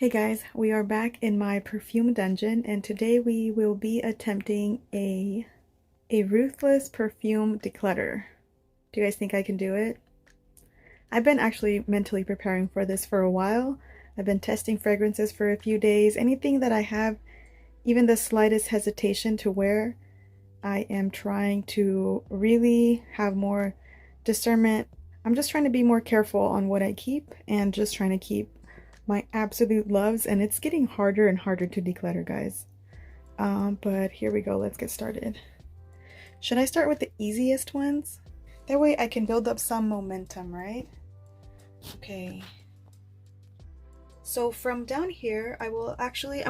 Hey guys, we are back in my perfume dungeon and today we will be attempting a Ruthless perfume declutter. Do you guys think I can do it? I've been actually mentally preparing for this for a while. I've been testing fragrances for a few days. Anything that I have even the slightest hesitation to wear, I am trying to really have more discernment. I'm just trying to be more careful on what I keep and just trying to keep my absolute loves, and it's getting harder and harder to declutter, guys. But here we go. Let's get started. Should I start with the easiest ones? That way I can build up some momentum, right? Okay. So from down here, I'm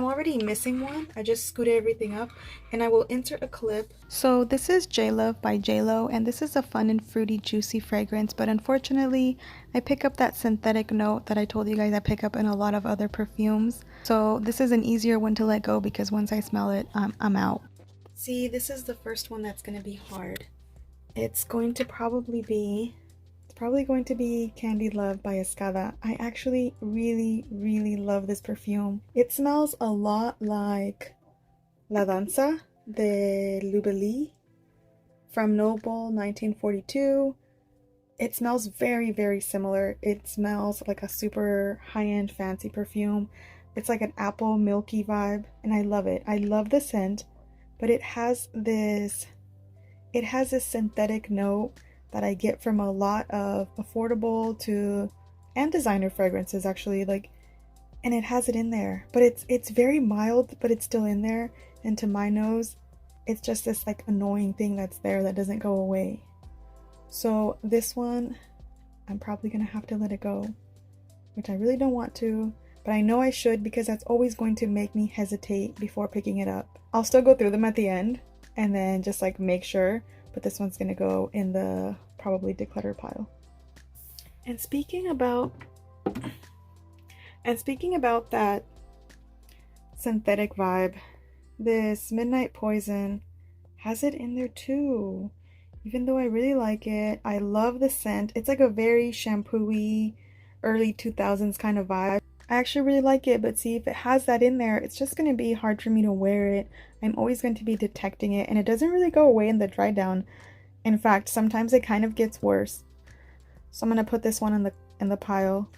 already missing one. I just scooted everything up and I will insert a clip. So this is J Love by JLo, and this is a fun and fruity, juicy fragrance, but unfortunately, I pick up that synthetic note that I told you guys I pick up in a lot of other perfumes. So this is an easier one to let go because once I smell it, I'm out. See, this is the first one that's going to be hard. It's probably going to be Candy Love by Escada. I actually really love this perfume. It smells a lot like La Danza de Lubeli from Noble 1942. It smells very similar. It smells like a super high-end fancy perfume. It's like an apple milky vibe and I love it. I love the scent, but it has this synthetic note that I get from a lot of affordable and designer fragrances actually, and it has it in there, but it's very mild, but it's still in there, and to my nose it's just this annoying thing that's there that doesn't go away. So this one I'm probably gonna have to let it go, which I really don't want to, but I know I should because that's always going to make me hesitate before picking it up. I'll still go through them at the end and then just make sure, but this one's gonna go in the probably declutter pile. And speaking about that synthetic vibe, this Midnight Poison has it in there too. Even though I really like it, I love the scent. It's like a very shampoo-y, early 2000s kind of vibe. I actually really like it, but see, if it has that in there, it's just going to be hard for me to wear it. I'm always going to be detecting it, and it doesn't really go away in the dry down. In fact, sometimes it kind of gets worse. So I'm going to put this one in the pile,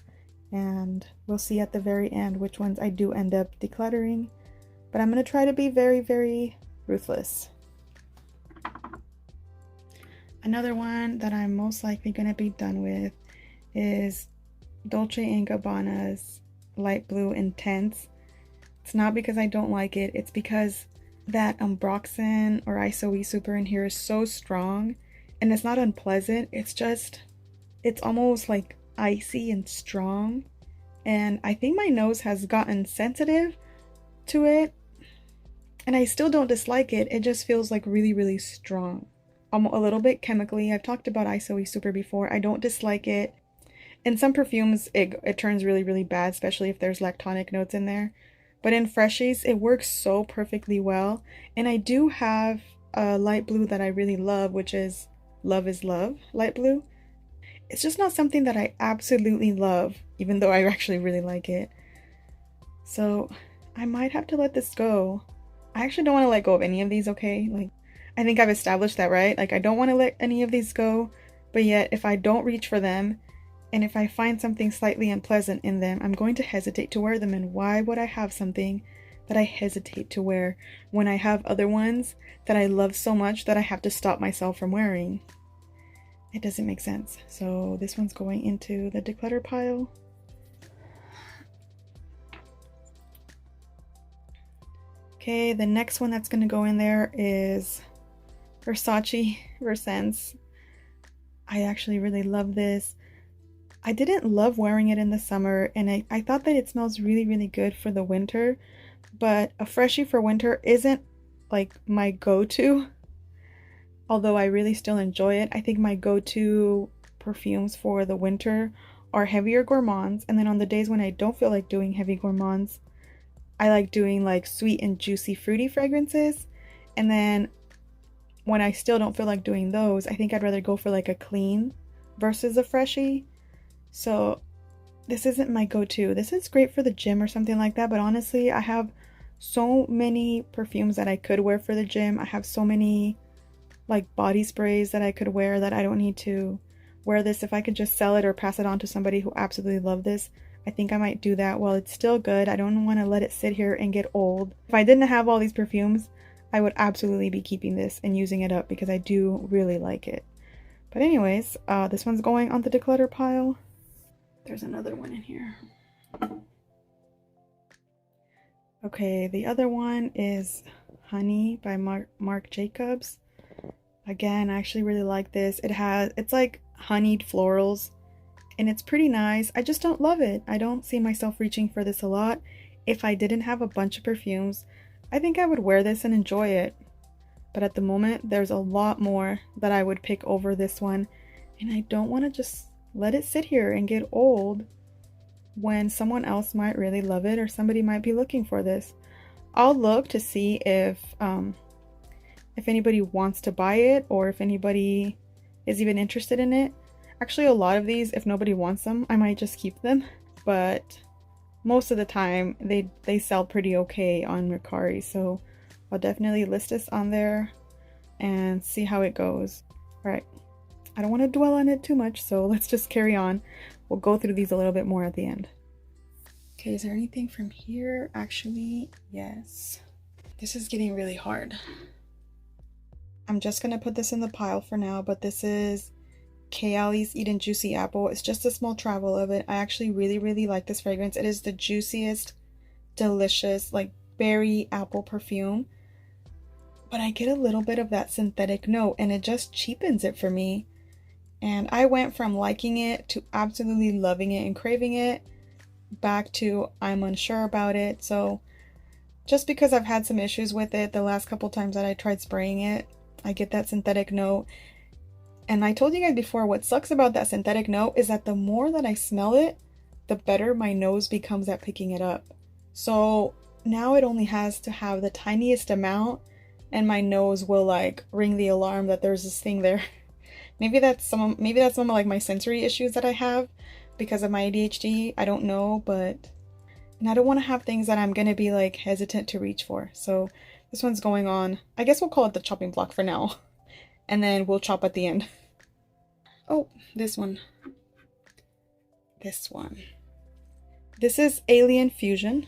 and we'll see at the very end which ones I do end up decluttering. But I'm going to try to be very ruthless. Another one that I'm most likely going to be done with is Dolce & Gabbana's Light Blue Intense. It's not because I don't like it, it's because that Ambroxan or ISOE Super in here is so strong, and it's not unpleasant, it's almost like icy and strong, and I think my nose has gotten sensitive to it, and I still don't dislike it. It just feels really strong, a little bit chemically. I've talked about ISOE Super before. I don't dislike it. In some perfumes it turns really bad, especially if there's lactonic notes in there. But in freshies, it works so perfectly well. And I do have a light blue that I really love, which is Love is Love light blue. It's just not something that I absolutely love, even though I actually really like it. So I might have to let this go. I actually don't want to let go of any of these, okay? I think I've established that, right? I don't want to let any of these go, but yet if I don't reach for them, and if I find something slightly unpleasant in them, I'm going to hesitate to wear them. And why would I have something that I hesitate to wear when I have other ones that I love so much that I have to stop myself from wearing? It doesn't make sense. So this one's going into the declutter pile. Okay, the next one that's going to go in there is Versace Versense. I actually really love this. I didn't love wearing it in the summer, and I thought that it smells really good for the winter, but a freshie for winter isn't my go-to, although I really still enjoy it. I think my go-to perfumes for the winter are heavier gourmands, and then on the days when I don't feel like doing heavy gourmands, I like doing sweet and juicy fruity fragrances. And then when I still don't feel like doing those, I think I'd rather go for a clean versus a freshie. So this isn't my go-to. This is great for the gym or something like that, but honestly, I have so many perfumes that I could wear for the gym. I have so many like body sprays that I could wear that I don't need to wear this. If I could just sell it or pass it on to somebody who absolutely loved this, I think I might do that. While it's still good, I don't want to let it sit here and get old. If I didn't have all these perfumes, I would absolutely be keeping this and using it up because I do really like it. But anyways, this one's going on the declutter pile. There's another one in here. Okay, the other one is Honey by Marc Jacobs. Again, I actually really like this. It's like honeyed florals and it's pretty nice. I just don't love it. I don't see myself reaching for this a lot. If I didn't have a bunch of perfumes, I think I would wear this and enjoy it. But at the moment, there's a lot more that I would pick over this one. And I don't want to just let it sit here and get old when someone else might really love it or somebody might be looking for this. I'll look to see if anybody wants to buy it or if anybody is even interested in it. Actually, a lot of these, if nobody wants them, I might just keep them. But most of the time, they sell pretty okay on Mercari. So I'll definitely list this on there and see how it goes. All right, I don't want to dwell on it too much, so let's just carry on. We'll go through these a little bit more at the end. Okay, is there anything from here? Actually, yes. This is getting really hard. I'm just gonna put this in the pile for now, but this is Kayali's Eden Juicy Apple. It's just a small travel of it. I actually really like this fragrance. It is the juiciest, delicious, like berry apple perfume. But I get a little bit of that synthetic note and it just cheapens it for me. And I went from liking it to absolutely loving it and craving it back to I'm unsure about it. So just because I've had some issues with it the last couple times that I tried spraying it, I get that synthetic note. And I told you guys before, what sucks about that synthetic note is that the more that I smell it, the better my nose becomes at picking it up. So now it only has to have the tiniest amount and my nose will like ring the alarm that there's this thing there. Maybe that's some of like my sensory issues that I have because of my ADHD. I don't know, and I don't want to have things that I'm gonna be like hesitant to reach for. So this one's going on. I guess we'll call it the chopping block for now. And then we'll chop at the end. Oh, this one. This one. This is Alien Fusion.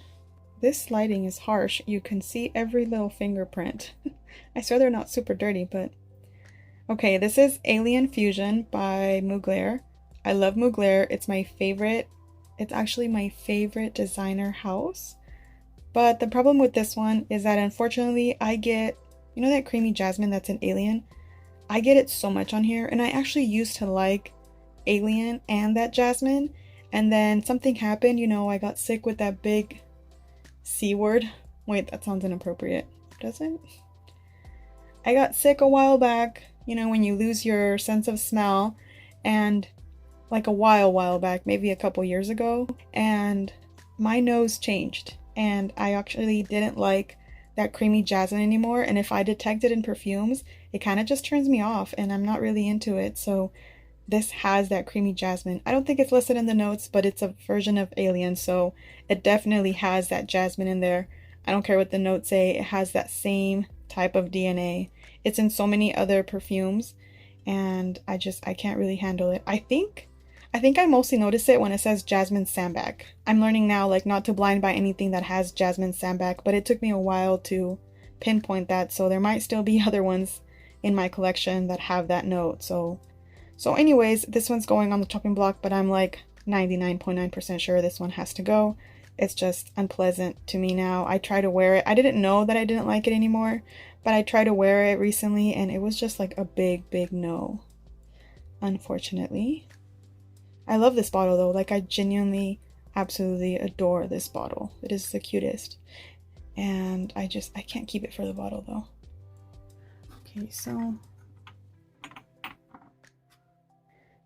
This lighting is harsh. You can see every little fingerprint. I swear they're not super dirty, but... Okay, this is Alien Fusion by Mugler. I love Mugler. It's my favorite. It's actually my favorite designer house. But the problem with this one is that unfortunately I get... You know that creamy jasmine that's in Alien? I get it so much on here. And I actually used to like Alien and that jasmine. And then something happened. You know, I got sick with that big... C word. Wait, that sounds inappropriate. Does it? I got sick a while back, you know, when you lose your sense of smell, and like a while back, maybe a couple years ago, and my nose changed and I actually didn't like that creamy jasmine anymore. And if I detect it in perfumes, it kind of just turns me off and I'm not really into it. So this has that creamy jasmine. I don't think it's listed in the notes, but it's a version of Alien, so it definitely has that jasmine in there. I don't care what the notes say, it has that same type of DNA. It's in so many other perfumes, and I can't really handle it. I think I mostly notice it when it says jasmine sambac. I'm learning now, like, not to blind buy anything that has jasmine sambac, but it took me a while to pinpoint that, so there might still be other ones in my collection that have that note. So anyways, this one's going on the chopping block, but I'm like 99.9% sure this one has to go. It's just unpleasant to me now. I try to wear it. I didn't know that I didn't like it anymore, but I tried to wear it recently and it was just like a big no, unfortunately. I love this bottle though. Like, I genuinely, absolutely adore this bottle. It is the cutest. And I can't keep it for the bottle though. Okay, so...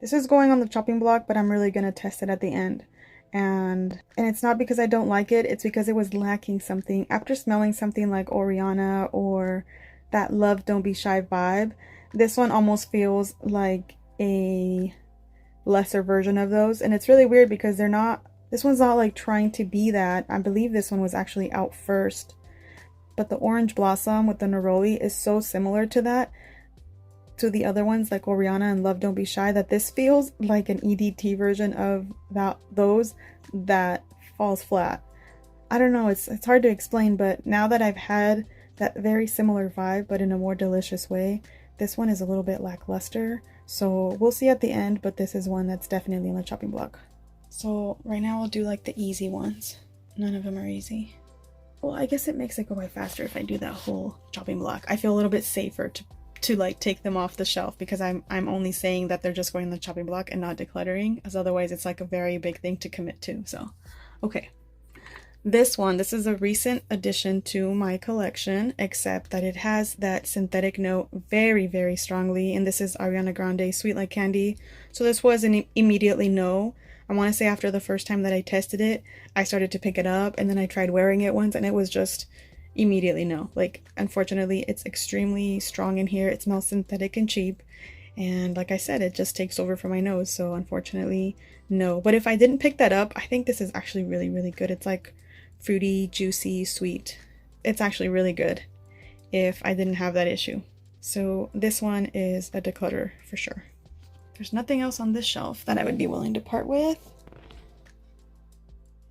this is going on the chopping block, but I'm really going to test it at the end. And it's not because I don't like it, it's because it was lacking something. After smelling something like Oriana or that Love Don't Be Shy vibe, this one almost feels like a lesser version of those. And it's really weird because they're not, this one's not like trying to be that. I believe this one was actually out first. But the Orange Blossom with the Neroli is so similar to that, to the other ones like Oriana and Love Don't Be Shy, that this feels like an EDT version of those that falls flat. I don't know, it's hard to explain, but now that I've had that very similar vibe but in a more delicious way, this one is a little bit lackluster. So we'll see at the end, but this is one that's definitely on the chopping block. So right now I'll do like the easy ones. None of them are easy. Well, I guess it makes it go by faster if I do that whole chopping block. I feel a little bit safer to like take them off the shelf because I'm only saying that they're just going on the chopping block and not decluttering, as otherwise it's like a very big thing to commit to. So okay, this is a recent addition to my collection, except that it has that synthetic note very, very strongly, and this is Ariana Grande Sweet Like Candy. So this was an immediately no. I want to say after the first time that I tested it, I started to pick it up, and then I tried wearing it once and it was just immediately no. Like, unfortunately, it's extremely strong in here. It smells synthetic and cheap, and like I said, it just takes over for my nose, so unfortunately no. But if I didn't pick that up, I think this is actually really, really good. It's like fruity, juicy, sweet. It's actually really good if I didn't have that issue. So this one is a declutter for sure. There's nothing else on this shelf that I would be willing to part with.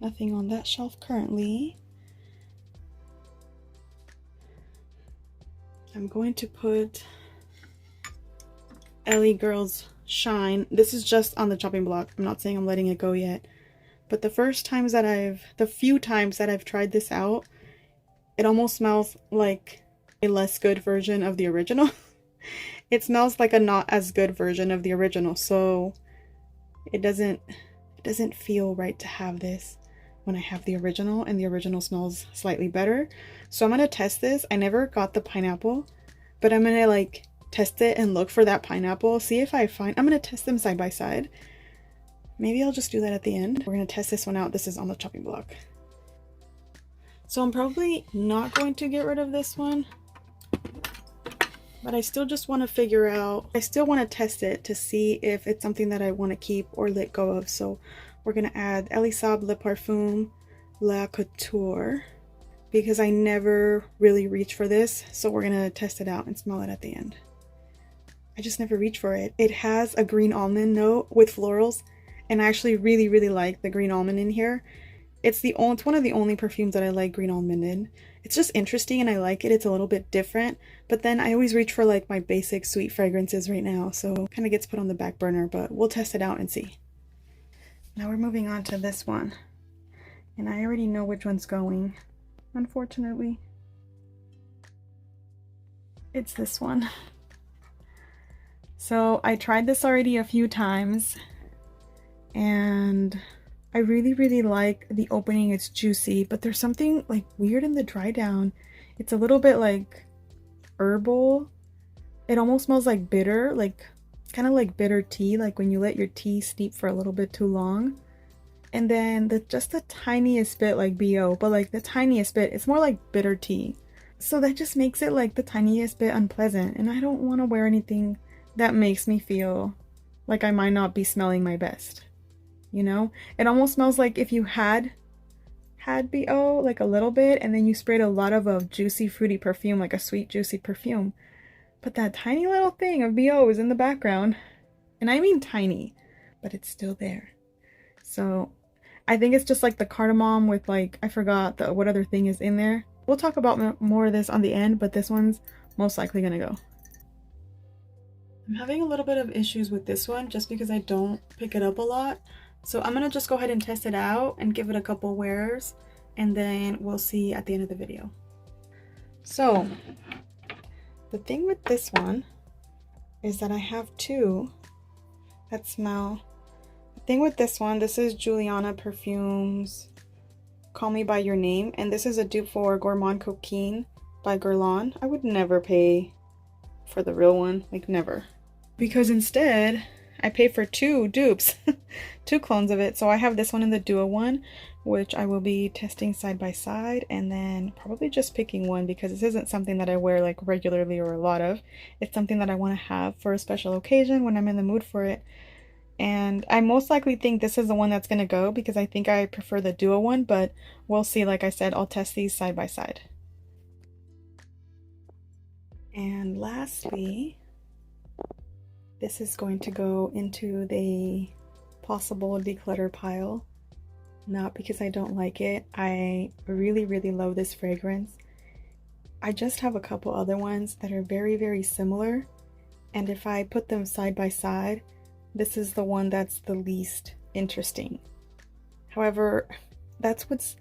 Nothing on that shelf currently. I'm going to put Ellie Girls Shine. This is just on the chopping block. I'm not saying I'm letting it go yet. But the few times that I've tried this out, it almost smells like a less good version of the original. It smells like a not as good version of the original, so it doesn't feel right to have this when I have the original, and the original smells slightly better. So I'm gonna test this. I never got the pineapple, but I'm gonna like test it and look for that pineapple, see if I'm gonna test them side by side. Maybe I'll just do that at the end. We're gonna test this one out. This is on the chopping block. So I'm probably not going to get rid of this one, but I still just want to figure out, I still want to test it to see if it's something that I want to keep or let go of. So we're going to add Elie Saab Le Parfum La Couture because I never really reach for this. So we're going to test it out and smell it at the end. I just never reach for it. It has a green almond note with florals, and I actually really, really like the green almond in here. It's one of the only perfumes that I like green almond in. It's just interesting and I like it. It's a little bit different, but then I always reach for like my basic sweet fragrances right now, so kind of gets put on the back burner, but we'll test it out and see. Now we're moving on to this one, and I already know which one's going, unfortunately. It's this one. So I tried this already a few times, and I really, really like the opening. It's juicy, but there's something like weird in the dry down. It's a little bit like herbal. It almost smells like bitter, like kind of like bitter tea, like when you let your tea steep for a little bit too long. And then just the tiniest bit like BO, but like the tiniest bit, it's more like bitter tea. So that just makes it like the tiniest bit unpleasant, and I don't want to wear anything that makes me feel like I might not be smelling my best. You know, it almost smells like if you had BO like a little bit and then you sprayed a lot of a juicy fruity perfume, like a sweet juicy perfume, but that tiny little thing of BO is in the background, and I mean tiny, but it's still there. So I think it's just like the cardamom with like, I forgot what other thing is in there. We'll talk about more of this on the end, but this one's most likely gonna go. I'm having a little bit of issues with this one just because I don't pick it up a lot. So I'm gonna just go ahead and test it out and give it a couple wears, and then we'll see at the end of the video. So the thing with this one is that I have two that smell. The thing with this one, this is Juliana Perfumes Call Me By Your Name, and this is a dupe for Gourmand Coquine by Guerlain. I would never pay for the real one, like never. Because instead, I pay for two dupes, two clones of it. So I have this one and the Duo one, which I will be testing side by side, and then probably just picking one because this isn't something that I wear like regularly or a lot of. It's something that I want to have for a special occasion when I'm in the mood for it. And I most likely think this is the one that's gonna go because I think I prefer the duo one, but we'll see. Like I said, I'll test these side by side. And lastly, this is going to go into the possible declutter pile. Not because I don't like it. I really, really love this fragrance. I just have a couple other ones that are very, very similar. And if I put them side by side, this is the one that's the least interesting. However, that's what's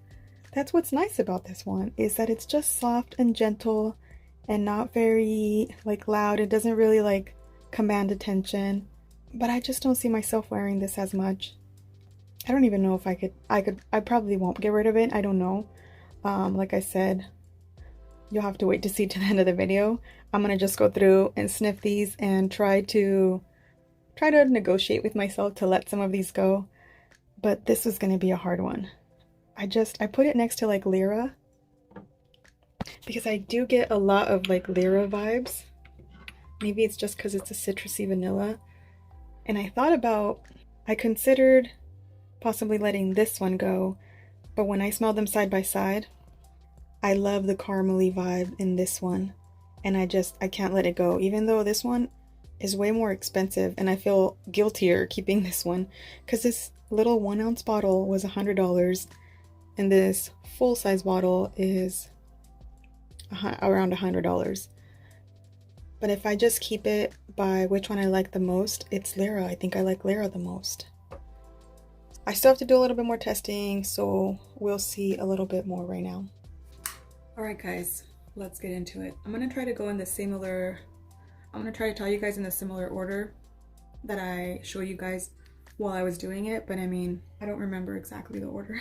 nice about this one, is that it's just soft and gentle and not very like loud. It doesn't really like command attention, but I just don't see myself wearing this as much. I don't even know if I probably won't get rid of it. I don't know. Like I said, you'll have to wait to see to the end of the video. I'm gonna just go through and sniff these and try to negotiate with myself to let some of these go. But this is gonna be a hard one. I put it next to like Lyra because I do get a lot of like Lyra vibes. Maybe it's just because it's a citrusy vanilla. And I considered possibly letting this one go, but when I smell them side by side, I love the caramely vibe in this one, and I can't let it go, even though this one is way more expensive, and I feel guiltier keeping this one because this little 1 ounce bottle was $100 and this full-size bottle is around $100. But if I just keep it by which one I like the most, it's Lyra. I think I like Lyra the most. I still have to do a little bit more testing, so we'll see a little bit more right now. Alright guys, let's get into it. I'm gonna try to tell you guys in the similar order that I showed you guys while I was doing it, but I mean, I don't remember exactly the order.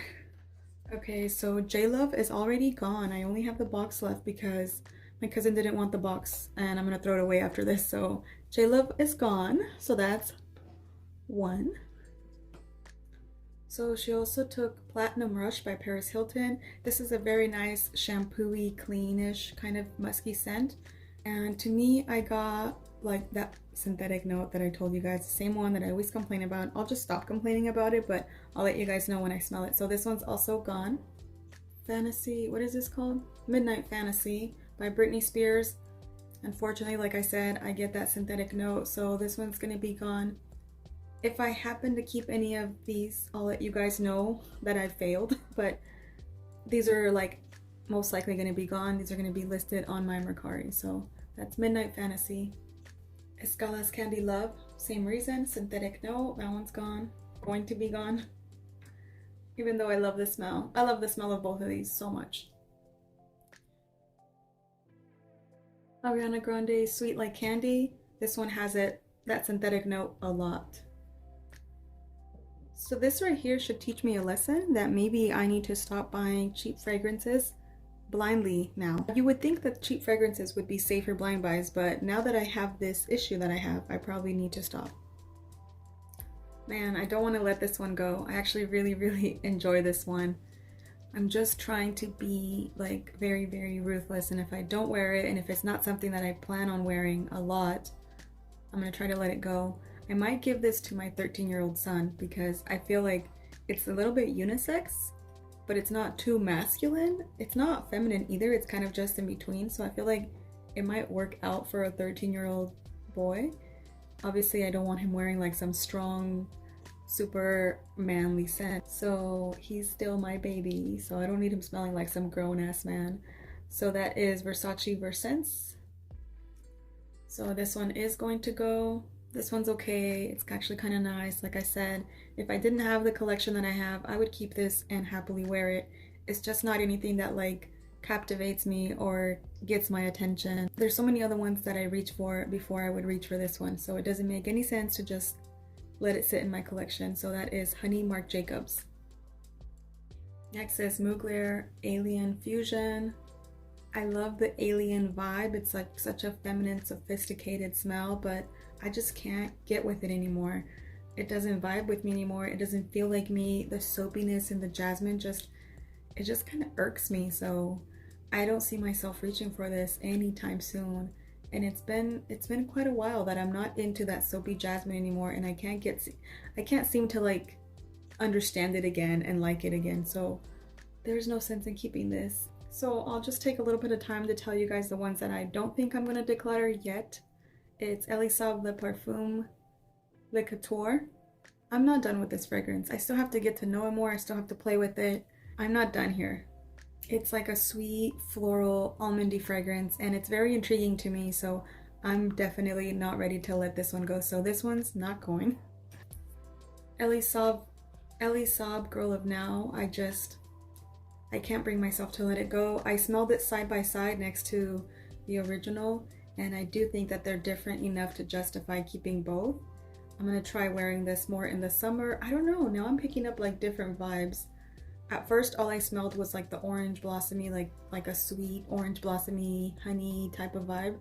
Okay, so J-Love is already gone. I only have the box left because my cousin didn't want the box and I'm gonna throw it away after this. So J-Love is gone, so that's one. So she also took Platinum Rush by Paris Hilton. This is a very nice shampoo-y, cleanish kind of musky scent. And to me, I got like that synthetic note that I told you guys, the same one that I always complain about. I'll just stop complaining about it, but I'll let you guys know when I smell it. So this one's also gone. Fantasy, what is this called? Midnight Fantasy by Britney Spears. Unfortunately, like I said, I get that synthetic note, so this one's gonna be gone. If I happen to keep any of these, I'll let you guys know that I failed, but these are like most likely going to be gone. These are going to be listed on my Mercari. So that's Midnight Fantasy. Escala's Candy Love, same reason, synthetic note, that one's gone, going to be gone. Even though I love the smell. I love the smell of both of these so much. Ariana Grande, Sweet Like Candy. This one has that synthetic note a lot. So this right here should teach me a lesson that maybe I need to stop buying cheap fragrances blindly now. You would think that cheap fragrances would be safer blind buys, but now that I have this issue that I have, I probably need to stop. Man, I don't want to let this one go. I actually really, really enjoy this one. I'm just trying to be like very, very ruthless, and if I don't wear it, and if it's not something that I plan on wearing a lot, I'm gonna try to let it go. I might give this to my 13-year-old son because I feel like it's a little bit unisex, but it's not too masculine. It's not feminine either. It's kind of just in between. So I feel like it might work out for a 13-year-old boy. Obviously, I don't want him wearing like some strong, super manly scent. So he's still my baby. So I don't need him smelling like some grown-ass man. So that is Versace Versense. So this one is going to go. This one's okay. It's actually kind of nice. Like I said, if I didn't have the collection that I have, I would keep this and happily wear it. It's just not anything that like captivates me or gets my attention. There's so many other ones that I reach for before I would reach for this one. So it doesn't make any sense to just let it sit in my collection. So that is Honey Marc Jacobs. Next is Mugler Alien Fusion. I love the alien vibe. It's like such a feminine, sophisticated smell, but I just can't get with it anymore. It doesn't vibe with me anymore. It doesn't feel like me. The soapiness and the jasmine it just kind of irks me. So I don't see myself reaching for this anytime soon. and it's been quite a while that I'm not into that soapy jasmine anymore, and I can't seem to like understand it again and like it again. So there's no sense in keeping this. So I'll just take a little bit of time to tell you guys the ones that I don't think I'm gonna declutter yet. It's Elisab Le Parfum Le Couture. I'm not done with this fragrance. I still have to get to know it more. I still have to play with it. I'm not done here. It's like a sweet, floral, almondy fragrance, and it's very intriguing to me, so I'm definitely not ready to let this one go. So this one's not going. Elisab Girl of Now. I can't bring myself to let it go. I smelled it side by side next to the original, and I do think that they're different enough to justify keeping both. I'm gonna try wearing this more in the summer. I don't know, now I'm picking up like different vibes. At first, all I smelled was like the orange blossomy, like a sweet orange blossomy honey type of vibe.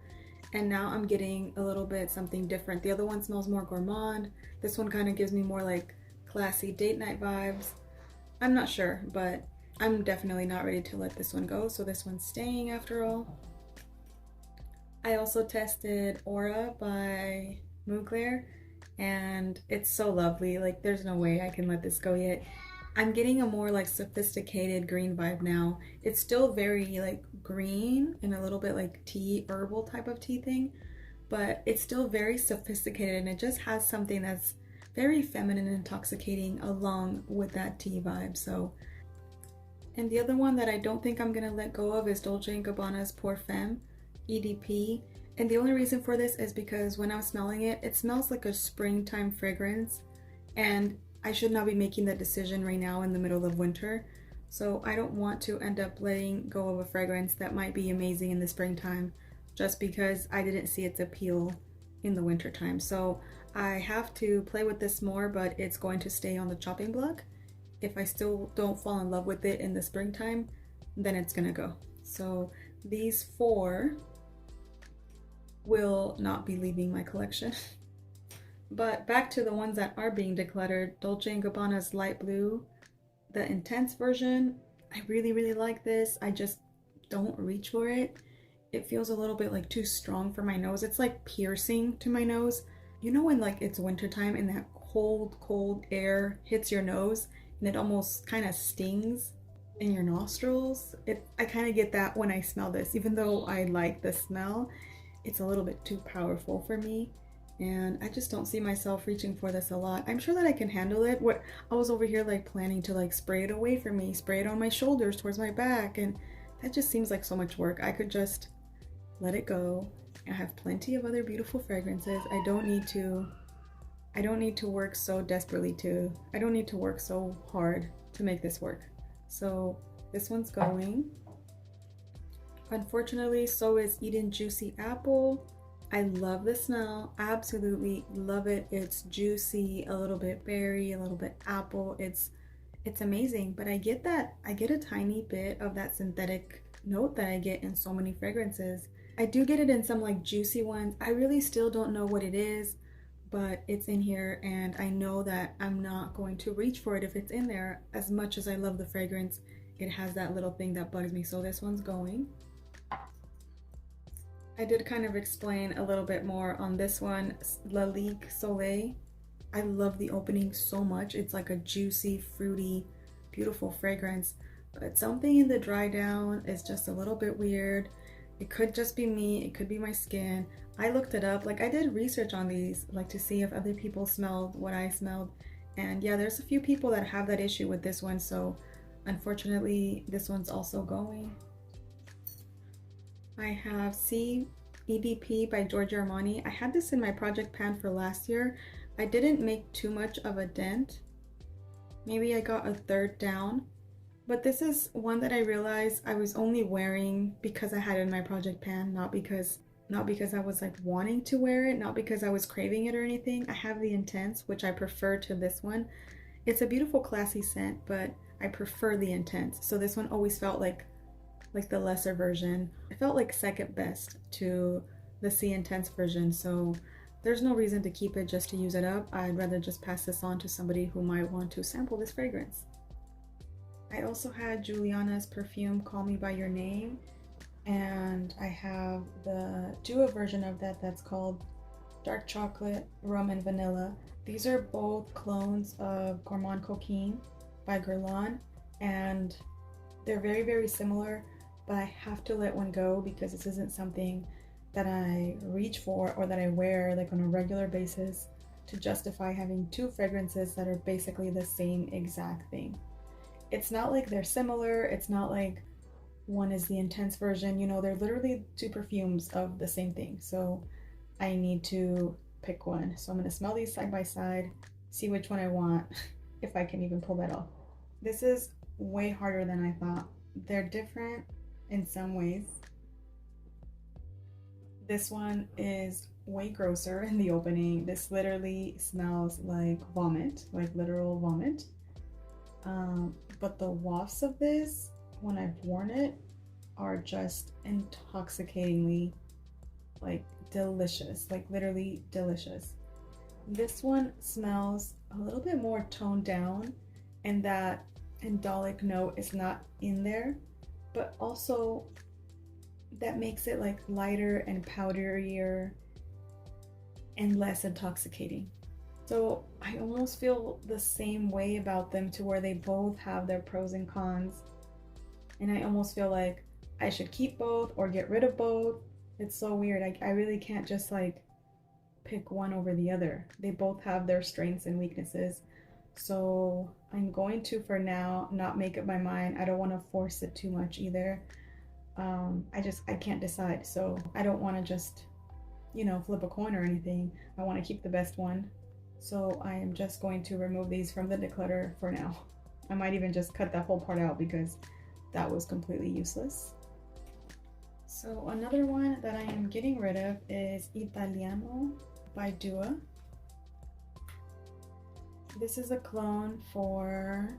And now I'm getting a little bit something different. The other one smells more gourmand. This one kind of gives me more like classy date night vibes. I'm not sure, but I'm definitely not ready to let this one go. So this one's staying after all. I also tested Aura by Mugler, and it's so lovely. Like there's no way I can let this go yet. I'm getting a more like sophisticated green vibe now. It's still very like green and a little bit like tea, herbal type of tea thing, but it's still very sophisticated, and it just has something that's very feminine and intoxicating along with that tea vibe. So, and the other one that I don't think I'm gonna let go of is Dolce & Gabbana's Pour Femme EDP. And the only reason for this is because when I'm smelling it, it smells like a springtime fragrance, and I should not be making that decision right now in the middle of winter. So I don't want to end up letting go of a fragrance that might be amazing in the springtime just because I didn't see its appeal in the winter time. So I have to play with this more, but it's going to stay on the chopping block. If I still don't fall in love with it in the springtime, then it's gonna go. So these 4 will not be leaving my collection. But back to the ones that are being decluttered. Dolce & Gabbana's Light Blue, the intense version. I really like this. I just don't reach for it. It feels a little bit like too strong for my nose. It's like piercing to my nose. You know when like it's wintertime and that cold air hits your nose and it almost kind of stings in your nostrils? I kind of get that when I smell this. Even though I like the smell, it's a little bit too powerful for me. And I just don't see myself reaching for this a lot. I'm sure that I can handle it. I was over here like planning to like spray it away from me, spray it on my shoulders towards my back, and that just seems like so much work. I could just let it go. I have plenty of other beautiful fragrances. I don't need to work so desperately I don't need to work so hard to make this work. So this one's going. Unfortunately, so is Eden Juicy Apple. I love the smell, absolutely love it. It's juicy, a little bit berry, a little bit apple. It's amazing, but I get a tiny bit of that synthetic note that I get in so many fragrances. I do get it in some like juicy ones. I really still don't know what it is, but it's in here, and I know that I'm not going to reach for it if it's in there. As much as I love the fragrance, it has that little thing that bugs me, so this one's going. I did kind of explain a little bit more on this one, La Ligue Soleil. I love the opening so much. It's like a juicy, fruity, beautiful fragrance, but something in the dry down is just a little bit weird. It could just be me, it could be my skin. I looked it up, like I did research on these, like to see if other people smelled what I smelled. And yeah, there's a few people that have that issue with this one, so unfortunately this one's also going. I have C EDP by Giorgio Armani. I had this in my project pan for last year. I didn't make too much of a dent. Maybe I got a third down. But this is one that I realized I was only wearing because I had it in my project pan, not because I was like wanting to wear it, not because I was craving it or anything. I have the Intense, which I prefer to this one. It's a beautiful, classy scent, but I prefer the Intense. So this one always felt like the lesser version. It felt like second best to the C Intense version, so there's no reason to keep it just to use it up. I'd rather just pass this on to somebody who might want to sample this fragrance. I also had Juliana's perfume Call Me By Your Name. And I have the duo version of that that's called Dark Chocolate, Rum, and Vanilla. These are both clones of Gourmand Coquine by Guerlain, and they're very, very similar, but I have to let one go because this isn't something that I reach for or that I wear like on a regular basis to justify having two fragrances that are basically the same exact thing. It's not like they're similar, it's not like one is the intense version, you know, they're literally two perfumes of the same thing. So I need to pick one. So I'm gonna smell these side by side, see which one I want, if I can even pull that off. This is way harder than I thought. They're different in some ways. This one is way grosser in the opening. This literally smells like vomit, like literal vomit. But the wafts of this, when I've worn it, are just intoxicatingly like delicious, like literally delicious. This one smells a little bit more toned down, and that indolic note is not in there, but also that makes it like lighter and powderier and less intoxicating. So I almost feel the same way about them, to where they both have their pros and cons. And I almost feel like I should keep both or get rid of both. It's so weird. I really can't just like pick one over the other. They both have their strengths and weaknesses. So I'm going to, for now, not make up my mind. I don't want to force it too much either. I can't decide. So I don't want to just, you know, flip a coin or anything. I want to keep the best one. So I am just going to remove these from the declutter for now. I might even just cut that whole part out because that was completely useless. So another one that I am getting rid of is Italiano by Dua. This is a clone for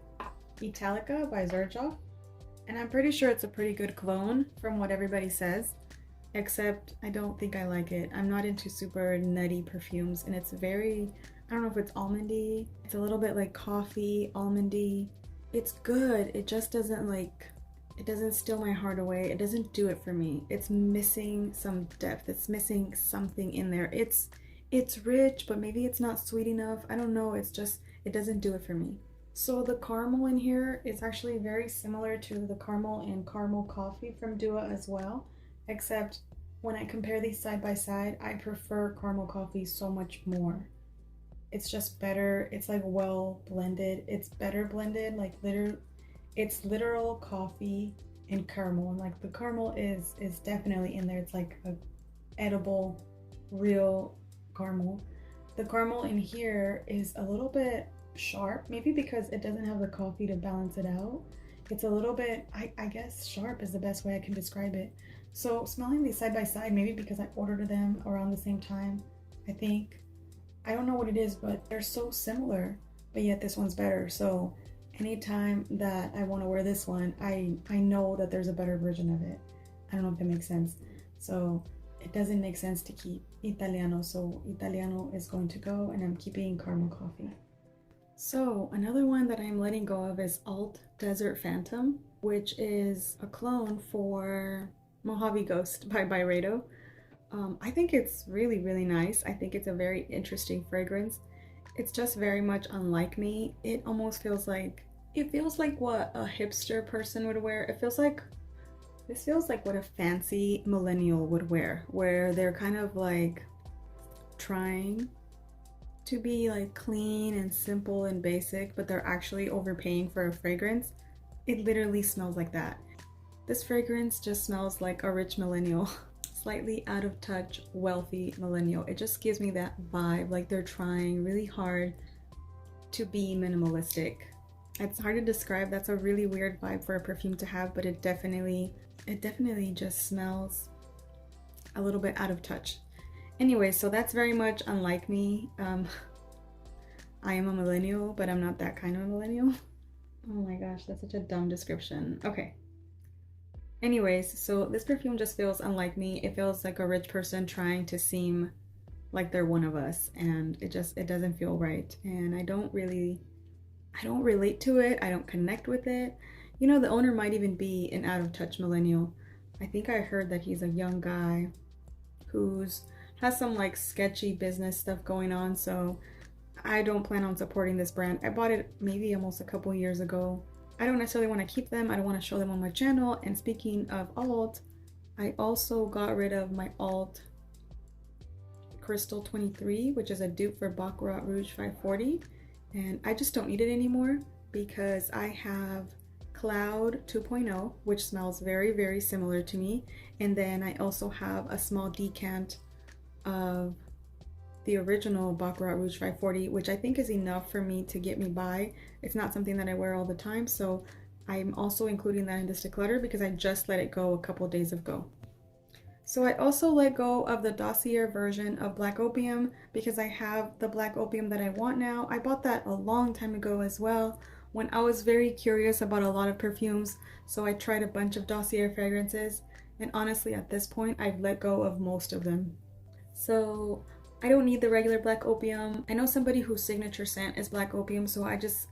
Italica by Xerjoff, and I'm pretty sure it's a pretty good clone from what everybody says, except I don't think I like it. I'm not into super nutty perfumes, and it's very, I don't know if it's almondy. It's a little bit like coffee, almondy. It's good, it just doesn't like, it doesn't steal my heart away. It doesn't do it for me. It's missing some depth. It's missing something in there. It's rich, but maybe it's not sweet enough. I don't know. It's just, it doesn't do it for me. So the caramel in here is actually very similar to the caramel in Caramel Coffee from Dua as well, except when I compare these side by side, I prefer Caramel Coffee so much more. It's just better. It's like well blended. It's better blended, like it's literal coffee and caramel, and like the caramel is definitely in there. It's like a edible, real caramel. The caramel in here is a little bit sharp, maybe because it doesn't have the coffee to balance it out. It's a little bit, I guess sharp is the best way I can describe it. So smelling these side by side, maybe because I ordered them around the same time, I think, I don't know what it is, but they're so similar, but yet this one's better. So anytime that I want to wear this one, I know that there's a better version of it. I don't know if that makes sense. So it doesn't make sense to keep Italiano, so Italiano is going to go, and I'm keeping Caramel Coffee. So another one that I'm letting go of is Alt Desert Phantom, which is a clone for Mojave Ghost by Byredo. I think it's really, really nice. I think it's a very interesting fragrance. It's just very much unlike me. It almost feels like, it feels like what a hipster person would wear. This feels like what a fancy millennial would wear, where they're kind of like trying to be like clean and simple and basic, but they're actually overpaying for a fragrance. It literally smells like that. This fragrance just smells like a rich millennial. Slightly out of touch, wealthy millennial. It just gives me that vibe, like they're trying really hard to be minimalistic. It's hard to describe. That's a really weird vibe for a perfume to have, but it definitely just smells a little bit out of touch. Anyway, so that's very much unlike me. I am a millennial, but I'm not that kind of a millennial. Oh my gosh, that's such a dumb description. Okay. Anyways, so this perfume just feels unlike me. It feels like a rich person trying to seem like they're one of us, and it doesn't feel right. And I don't relate to it. I don't connect with it. You know, the owner might even be an out of touch millennial. I think I heard that he's a young guy who's has some like sketchy business stuff going on, so I don't plan on supporting this brand. I bought it maybe almost a couple years ago. I don't necessarily want to keep them. I don't want to show them on my channel. And speaking of alt, I also got rid of my alt Crystal 23, which is a dupe for Baccarat Rouge 540. And I just don't need it anymore because I have Cloud 2.0, which smells very, very similar to me. And then I also have a small decant of the original Baccarat Rouge 540, which I think is enough for me to get me by. It's not something that I wear all the time, so I'm also including that in this declutter because I just let it go a couple days ago. So I also let go of the dossier version of Black Opium because I have the Black Opium that I want now. I bought that a long time ago as well when I was very curious about a lot of perfumes, so I tried a bunch of dossier fragrances, and honestly at this point I've let go of most of them. So I don't need the regular Black Opium. I know somebody whose signature scent is Black Opium, so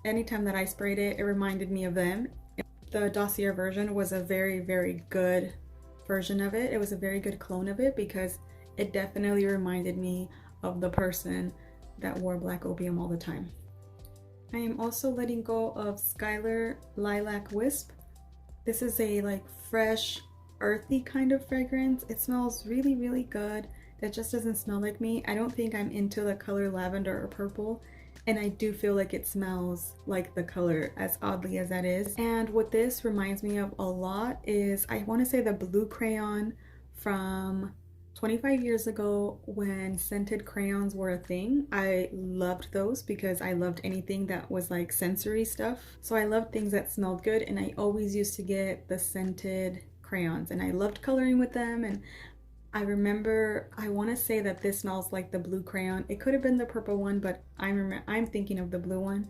anytime that I sprayed it, it reminded me of them. The dossier version was a very, very good version of it. It was a very good clone of it because it definitely reminded me of the person that wore Black Opium all the time. I am also letting go of Skylar Lilac Wisp. This is a like fresh, earthy kind of fragrance. It smells really, really good. It just doesn't smell like me. I don't think I'm into the color lavender or purple, and I do feel like it smells like the color, as oddly as that is. And what this reminds me of a lot is, I want to say, the blue crayon from 25 years ago when scented crayons were a thing. I loved those because I loved anything that was like sensory stuff. So I loved things that smelled good, and I always used to get the scented crayons, and I loved coloring with them. And I remember, I want to say that this smells like the blue crayon. It could have been the purple one, but I'm thinking of the blue one.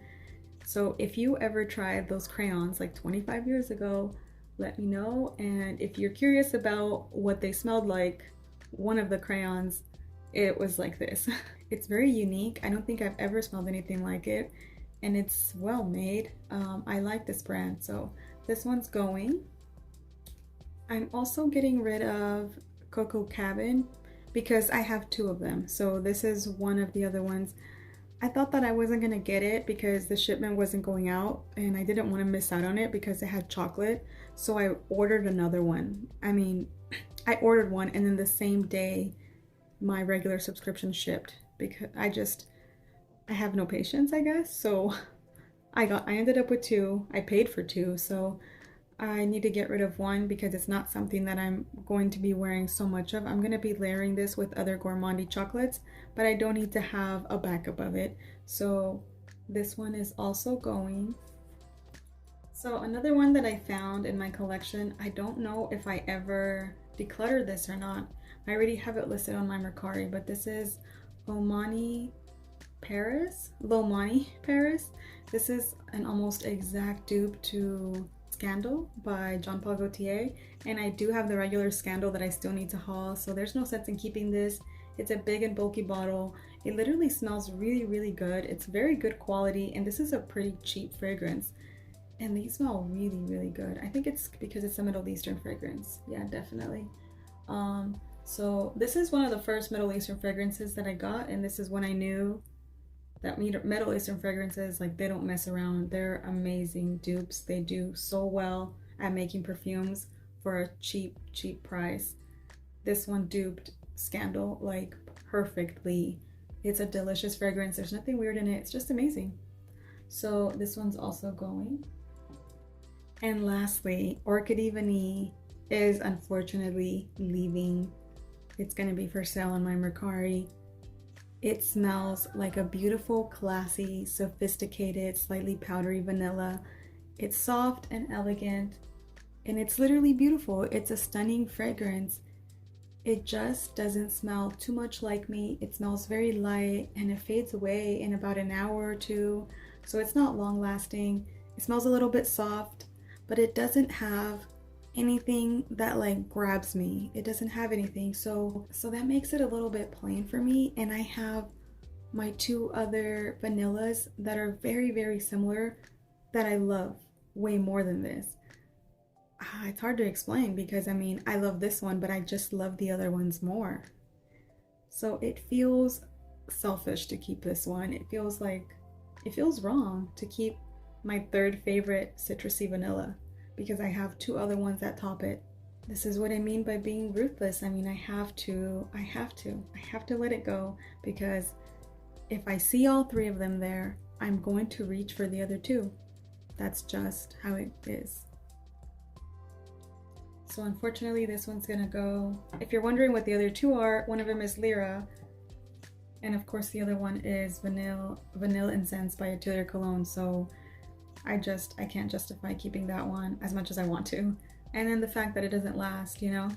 So if you ever tried those crayons like 25 years ago, let me know. And if you're curious about what they smelled like, one of the crayons, it was like this. It's very unique. I don't think I've ever smelled anything like it, and it's well made. I like this brand, so this one's going. I'm also getting rid of Cocoa Cabin because I have two of them. So this is one of the other ones. I thought that I wasn't gonna get it because the shipment wasn't going out and I didn't want to miss out on it because it had chocolate. So I ordered another one. I mean, I ordered one and then the same day my regular subscription shipped because I have no patience, I guess. So I ended up with two. I paid for two, so I need to get rid of one because it's not something that I'm going to be wearing so much of. I'm going to be layering this with other Gourmandy chocolates, but I don't need to have a backup of it. So this one is also going. So another one that I found in my collection, I don't know if I ever decluttered this or not. I already have it listed on my Mercari, but this is Lomani Paris. This is an almost exact dupe to Scandal by Jean Paul Gaultier, and I do have the regular Scandal that I still need to haul, so there's no sense in keeping this. It's a big and bulky bottle. It literally smells really, really good. It's very good quality, and this is a pretty cheap fragrance, and these smell really, really good. I think it's because it's a Middle Eastern fragrance. Yeah, definitely. So this is one of the first Middle Eastern fragrances that I got, and this is when I knew that Middle Eastern fragrances, like, they don't mess around. They're amazing dupes. They do so well at making perfumes for a cheap price. This one duped Scandal like perfectly. It's a delicious fragrance. There's nothing weird in it. It's just amazing. So this one's also going. And lastly, Orchid Vanille is unfortunately leaving. It's gonna be for sale on my Mercari. It smells like a beautiful, classy, sophisticated, slightly powdery vanilla. It's soft and elegant, and it's literally beautiful. It's a stunning fragrance. It just doesn't smell too much like me. It smells very light, and it fades away in about an hour or two, so it's not long lasting. It smells a little bit soft, but it doesn't have anything that like grabs me. It doesn't have anything, so that makes it a little bit plain for me. And I have my two other vanillas that are very, very similar that I love way more than this. It's hard to explain because I mean, I love this one, but I just love the other ones more. So it feels selfish to keep this one. It feels wrong to keep my third favorite citrusy vanilla because I have two other ones that top it. This is what I mean by being ruthless. I mean, I have to let it go because if I see all three of them there, I'm going to reach for the other two. That's just how it is. So unfortunately, this one's gonna go. If you're wondering what the other two are, one of them is Lyra, and of course the other one is Vanilla Incense by Atelier Cologne. So I can't justify keeping that one as much as I want to. And then the fact that it doesn't last, you know,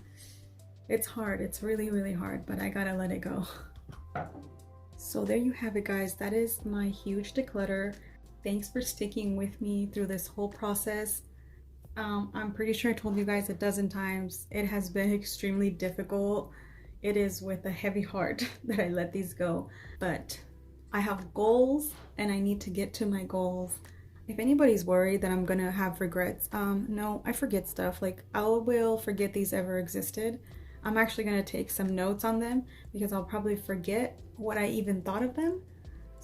it's hard. It's really, really hard, but I gotta let it go. So there you have it, guys. That is my huge declutter. Thanks for sticking with me through this whole process. I'm pretty sure I told you guys a dozen times. It has been extremely difficult. It is with a heavy heart that I let these go, but I have goals and I need to get to my goals. If anybody's worried that I'm gonna have regrets, no, I forget stuff. Like, I will forget these ever existed. I'm actually gonna take some notes on them because I'll probably forget what I even thought of them.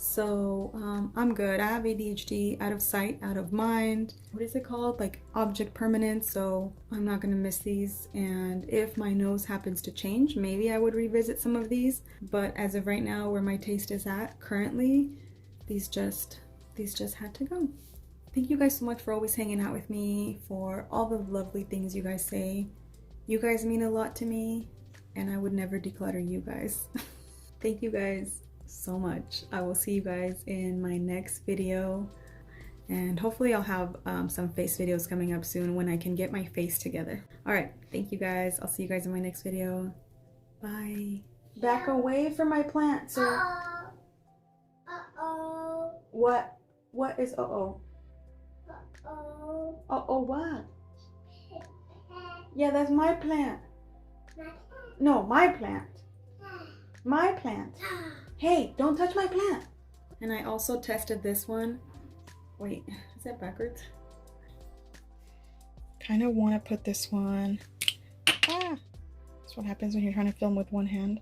So I'm good. I have ADHD, out of sight, out of mind. What is it called? Like object permanence. So I'm not gonna miss these. And if my nose happens to change, maybe I would revisit some of these. But as of right now, where my taste is at currently, these just had to go. Thank you guys so much for always hanging out with me, for all the lovely things you guys say. You guys mean a lot to me, and I would never declutter you guys. Thank you guys so much. I will see you guys in my next video, and hopefully I'll have some face videos coming up soon when I can get my face together. All right, thank you guys. I'll see you guys in my next video. Bye. Back away from my plant, sir. Uh-oh. What is uh-oh? Uh-oh. Uh-oh what? Yeah, that's my plant. No, my plant. My plant. Hey, don't touch my plant. And I also tested this one. Wait, is that backwards? Kind of want to put this one. Ah! That's what happens when you're trying to film with one hand.